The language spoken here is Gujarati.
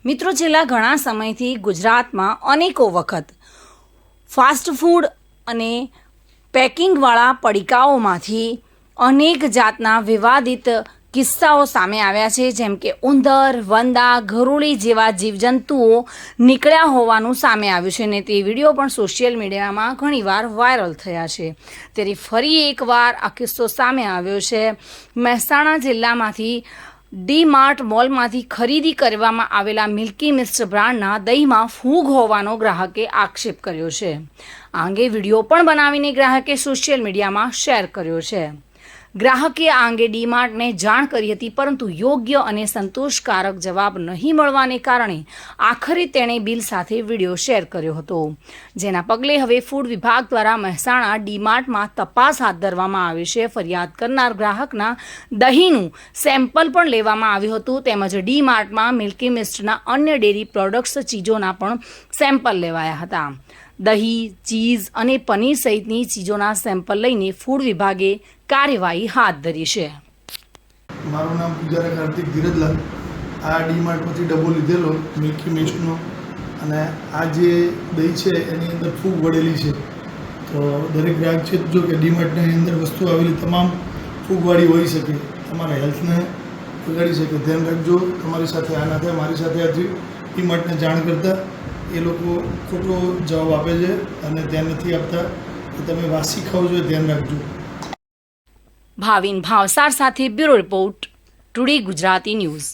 મિત્રો, છેલ્લા ઘણા સમયથી ગુજરાતમાં અનેકો વખત ફાસ્ટ ફૂડ અને પેકિંગવાળા પડીકાઓમાંથી અનેક જાતના વિવાદિત કિસ્સાઓ સામે આવ્યા છે, જેમ કે ઉંદર, વંદા, ગરુડી જેવા જીવજંતુઓ નીકળ્યા હોવાનું સામે આવ્યું છે અને તે વિડીયો પણ સોશિયલ મીડિયામાં ઘણીવાર વાયરલ થયા છે। ત્યારે ફરી એકવાર આ કિસ્સો સામે આવ્યો છે। મહેસાણા જિલ્લામાંથી ડી-માર્ટ મોલમાંથી ખરીદી કરવામાં આવેલા મિલ્કી મિસ્ટ બ્રાન્ડના દહીંમાં ફૂગ હોવાનો ગ્રાહકે આક્ષેપ કર્યો છે। આ અંગે વિડીયો પણ બનાવીને ગ્રાહકે સોશિયલ મીડિયામાં શેર કર્યો છે। ગ્રાહકે આ અંગે ડી-માર્ટને જાણ કરી હતી, પરંતુ યોગ્ય અને સંતોષકારક જવાબ નહીં મળવાને કારણે આખરે તેણે બિલ સાથે વિડીયો શેર કર્યો હતો, જેના પગલે હવે ફૂડ વિભાગ દ્વારા મહેસાણા ડી-માર્ટમાં તપાસ હાથ ધરવામાં આવી છે। ફરિયાદ કરનાર ગ્રાહકના દહીંનું સેમ્પલ પણ લેવામાં આવ્યું હતું, તેમજ ડી-માર્ટમાં મિલ્કી મિસ્ટના અન્ય ડેરી પ્રોડક્ટ્સ ચીજોના પણ સેમ્પલ લેવાયા હતા। દહીં, ચીઝ અને પનીર સહિતની ચીજોના સેમ્પલ લઈને ફૂડ વિભાગે કાર્યવાહી હાથ ધરી છે। મારું નામ પૂજારા કાર્તિક ધીરજલાલ। આ ડી-માર્ટમાંથી ડબ્બો લીધેલો મિલ્કી મિસ્ટનો, અને આ જે દહીં છે એની અંદર ફૂગ વળેલી છે। તો દરેક ગ્રાહક છે જો કે ડી-માર્ટની અંદર વસ્તુ આવેલી તમામ ફૂગવાળી હોઈ શકે, તમારા હેલ્થને બગાડી શકે। ધ્યાન રાખજો, તમારી સાથે આ ના થાય। મારી સાથે આજે ડી-માર્ટને જાણ કરતાં એ લોકો ખોટો જવાબ આપે છે અને ધ્યાન નથી આપતા કે તમે વાસી ખાઓ છો, ધ્યાન રાખજો। ભાવિન ભાવસાર સાથે bureau report, today Gujarati news.